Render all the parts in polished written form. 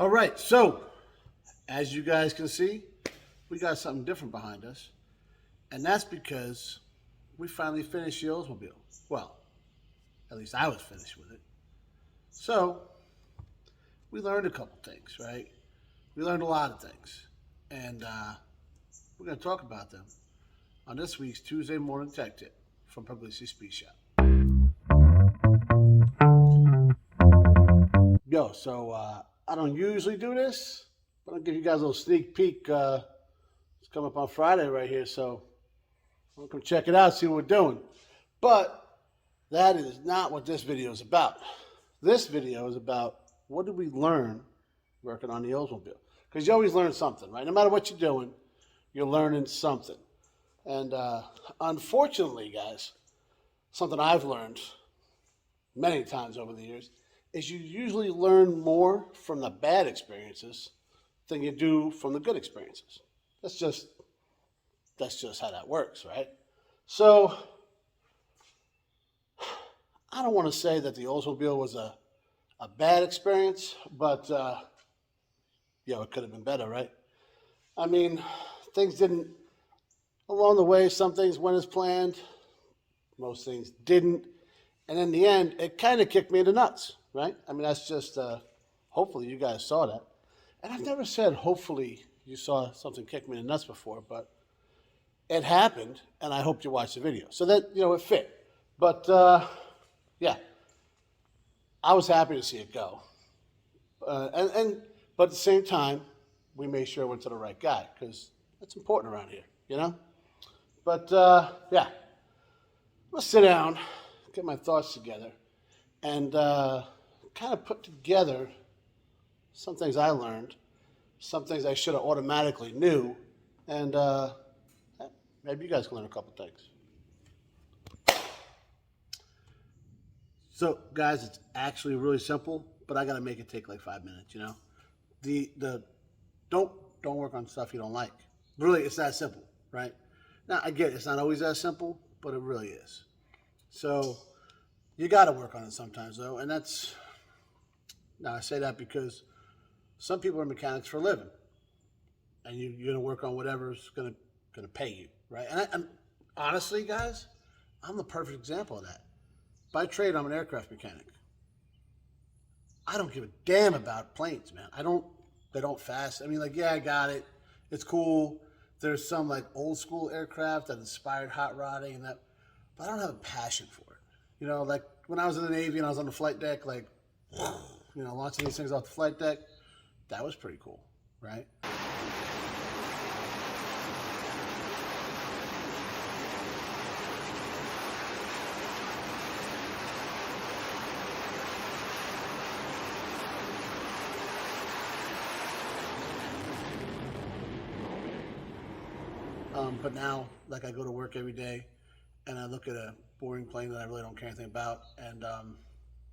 All right, so as you guys can see, we got something different behind us, and that's because we finally finished the Oldsmobile. Well, at least I was finished with it. So we learned a couple things, right? We learned a lot of things, and we're going to talk about them on this week's Tuesday Morning Tech Tip from Pugliese Speed Shop. I don't usually do this, but I'll give you guys a little sneak peek. It's coming up on Friday right here, so I'm come check it out, see what we're doing. But that is not what this video is about. This video is about what did we learn working on the Oldsmobile? Because you always learn something, right? No matter what you're doing, you're learning something. And unfortunately, guys, something I've learned many times over the years is you usually learn more from the bad experiences than you do from the good experiences. That's just how that works, right? So I don't want to say that the Oldsmobile was a bad experience, but it could have been better, right? I mean, things didn't, along the way, some things went as planned, most things didn't. And in the end, it kind of kicked me in the nuts, right? I mean, that's just, hopefully you guys saw that. And I've never said, hopefully you saw something kick me in the nuts before, but it happened, and I hope you watched the video. So that, it fit. But, yeah, I was happy to see it go. But at the same time, we made sure it went to the right guy, because that's important around here, But, yeah, let's sit down, get my thoughts together, and kind of put together some things I learned, some things I should have automatically knew, and maybe you guys can learn a couple things. So, guys, it's actually really simple, but I got to make it take like 5 minutes. The don't work on stuff you don't like. Really, it's that simple, right? Now, I get it, it's not always that simple, but it really is. So you got to work on it sometimes, though, and now I say that because some people are mechanics for a living, and you're going to work on whatever's going to pay you, right? And honestly, guys, I'm the perfect example of that. By trade, I'm an aircraft mechanic. I don't give a damn about planes, man. They don't fast. I mean, I got it. It's cool. There's some old school aircraft that inspired hot rodding and that, but I don't have a passion for it. Like when I was in the Navy and I was on the flight deck, launching these things off the flight deck, that was pretty cool, right? But now, I go to work every day, and I look at a boring plane that I really don't care anything about, and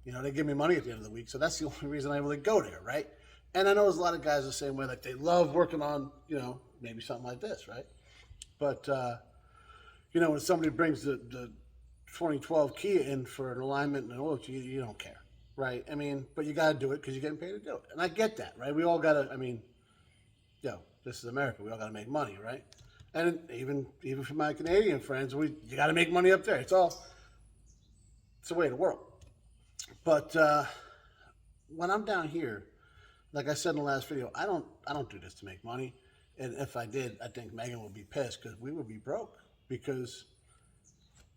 they give me money at the end of the week, so that's the only reason I really go there, right? And I know there's a lot of guys the same way, they love working on, maybe something like this, right? But when somebody brings the 2012 Kia in for an alignment and an oil change, you don't care, right? I mean, but you got to do it because you're getting paid to do it, and I get that, right? We all got to. I mean, this is America. We all got to make money, right? And even for my Canadian friends, you got to make money up there. It's the way of the world. But when I'm down here, like I said in the last video, I don't do this to make money. And if I did, I think Megan would be pissed because we would be broke because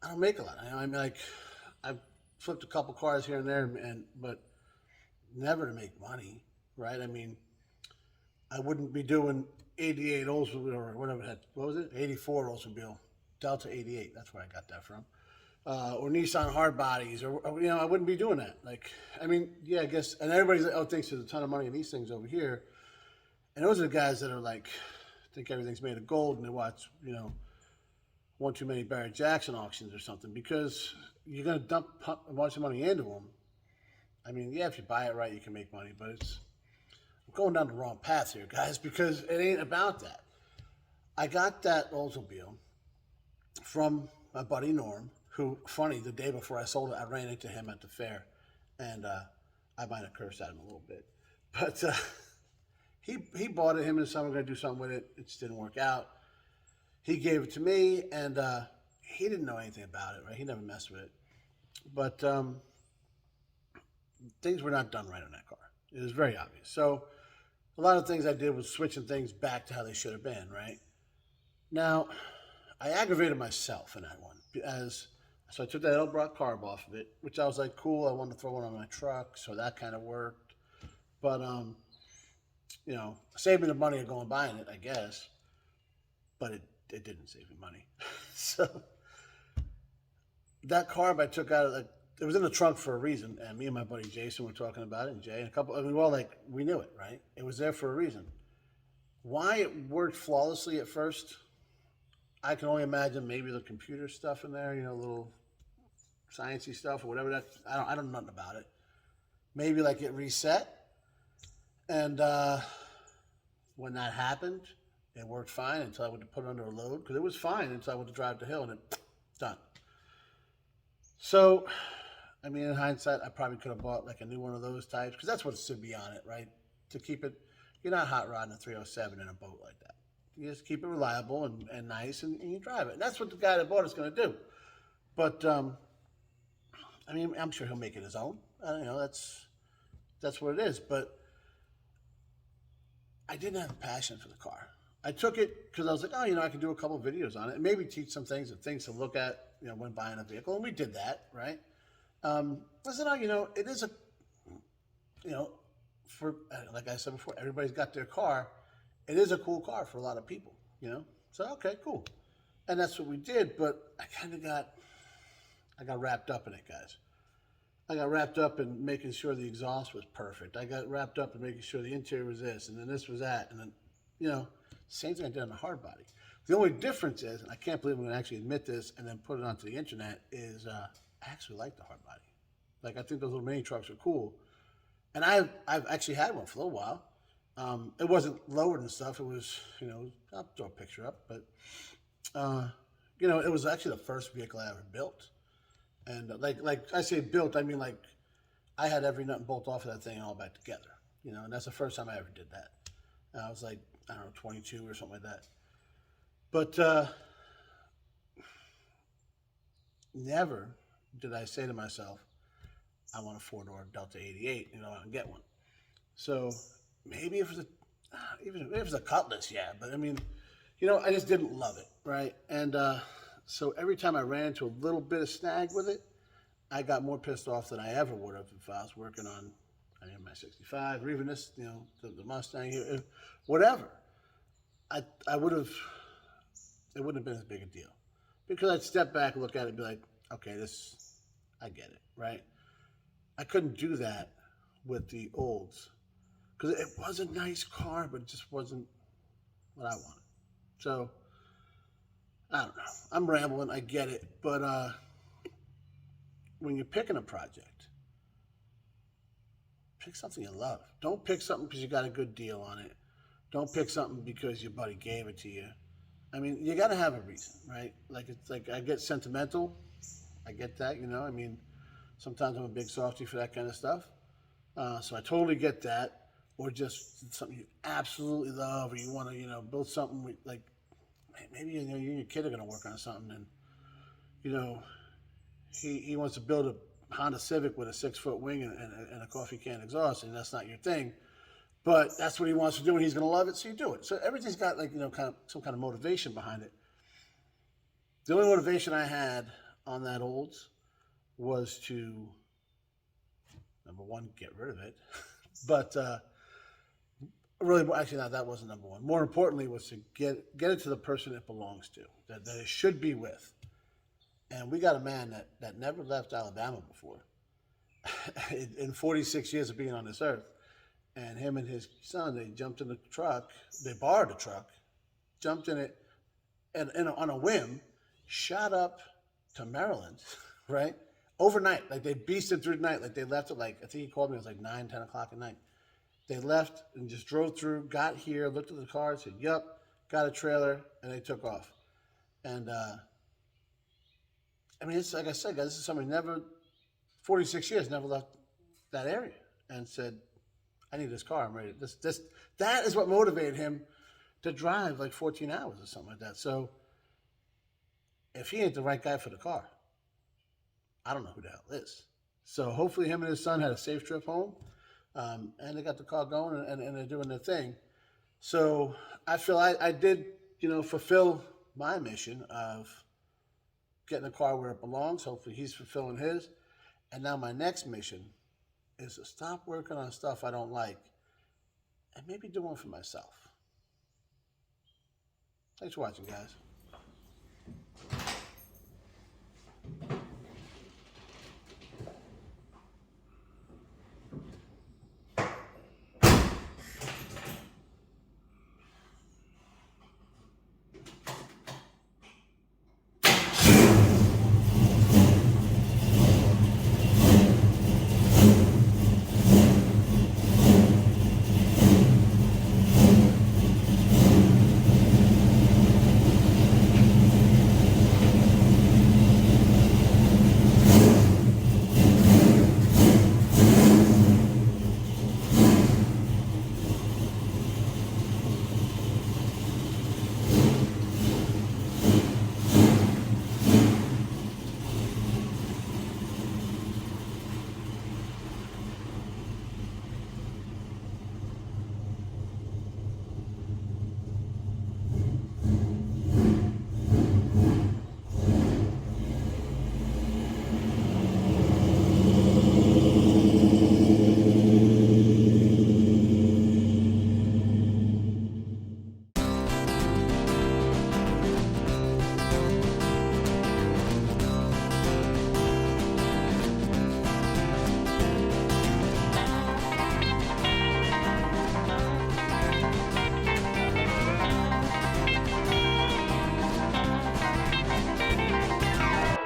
I don't make a lot. I mean, I've flipped a couple cars here and there, but never to make money, right? I mean, I wouldn't be doing 88 Oldsmobile or whatever it had. What was it? 84 Oldsmobile. Delta 88. That's where I got that from. Or Nissan hard bodies. Or I wouldn't be doing that. I guess. And everybody thinks there's a ton of money in these things over here. And those are the guys that are think everything's made of gold and they watch, one too many Barrett Jackson auctions or something because you're going to dump a bunch of money into them. I mean, if you buy it right, you can make money, but I'm going down the wrong path here, guys, because it ain't about that. I got that Oldsmobile from my buddy Norm, who, funny, the day before I sold it, I ran into him at the fair, and I might have cursed at him a little bit. But he bought it. Him and his son were going to do something with it. It just didn't work out. He gave it to me, and he didn't know anything about it. Right? He never messed with it. But things were not done right on that car. It was very obvious. So a lot of things I did was switching things back to how they should have been. Right? Now, I aggravated myself in that one so I took that Elbrock carb off of it, which I was like, cool. I wanted to throw one on my truck, so that kind of worked. But saved me the money of going buying it, I guess. But it didn't save me money. So that carb I took out of it was in the trunk for a reason, and me and my buddy Jason were talking about it, and Jay and a couple. I mean, we knew it, right? It was there for a reason. Why it worked flawlessly at first, I can only imagine maybe the computer stuff in there, little sciencey stuff or whatever. I don't know nothing about it. Maybe like it reset, and when that happened, it worked fine until I went to put it under a load, because it was fine until I went to drive the hill, and it done. So, I mean, in hindsight, I probably could have bought like a new one of those types, because that's what should be on it, right? To keep it, you're not hot rodding a 307 in a boat like that. You just keep it reliable and nice, and you drive it. And that's what the guy that bought it's going to do. But, I mean, I'm sure he'll make it his own. That's what it is. But I didn't have a passion for the car. I took it because I was like, I can do a couple of videos on it and maybe teach some things to look at, when buying a vehicle. And we did that, right? I said, it is for, like I said before, everybody's got their car. It is a cool car for a lot of people, So, okay, cool. And that's what we did, but I got wrapped up in it, guys. I got wrapped up in making sure the exhaust was perfect. I got wrapped up in making sure the interior was this, and then this was that, and then, same thing I did on the hard body. The only difference is, and I can't believe I'm going to actually admit this and then put it onto the internet, is I actually like the hard body. Like, I think those little mini trucks are cool. And I've actually had one for a little while. It wasn't lowered and stuff. It was, I'll throw a picture up, but, it was actually the first vehicle I ever built. And like I say built, I mean, like, I had every nut and bolt off of that thing all back together, and that's the first time I ever did that. And I was like, I don't know, 22 or something like that. But never did I say to myself, I want a four-door Delta 88, I can get one. So maybe if it was a Cutlass, yeah. But I mean, I just didn't love it, right? And so every time I ran into a little bit of snag with it, I got more pissed off than I ever would have if I was working on, my 65 or even this, the Mustang here, whatever. I would have, it wouldn't have been as big a deal, because I'd step back and look at it and be like, okay, I get it, right? I couldn't do that with the olds, because it was a nice car, but it just wasn't what I wanted. So, I don't know. I'm rambling, I get it, but when you're picking a project, pick something you love. Don't pick something because you got a good deal on it. Don't pick something because your buddy gave it to you. I mean, you got to have a reason, right? Like, it's like, I get sentimental. I get that, I mean, sometimes I'm a big softie for that kind of stuff. So I totally get that. Or just something you absolutely love, or you want to, build something like, maybe, you and your kid are going to work on something, and, he wants to build a Honda Civic with a 6-foot wing and a coffee can exhaust, and that's not your thing. But that's what he wants to do, and he's going to love it, so you do it. So everything's got, like, kind of some kind of motivation behind it. The only motivation I had on that Olds was to, number one, get rid of it. But really, actually, no, that wasn't number one. More importantly, was to get it to the person it belongs to, that it should be with. And we got a man that never left Alabama before in 46 years of being on this earth. And him and his son, they jumped in the truck. They borrowed the truck, jumped in it, and on a whim, shot up to Maryland, right? Overnight. Like, they beasted through the night. Like, they left at, like, I think he called me, it was like 9, 10 o'clock at night. They left and just drove through, got here, looked at the car, said, yup, got a trailer, and they took off. And, I mean, it's like I said, guys, this is somebody 46 years, never left that area, and said, I need this car. I'm ready. That is what motivated him to drive like 14 hours or something like that. So if he ain't the right guy for the car, I don't know who the hell is. So hopefully him and his son had a safe trip home, and they got the car going and they're doing their thing. So I feel I did, fulfill my mission of getting the car where it belongs. Hopefully he's fulfilling his. And now my next mission is to stop working on stuff I don't like and maybe do one for myself. Thanks for watching, guys.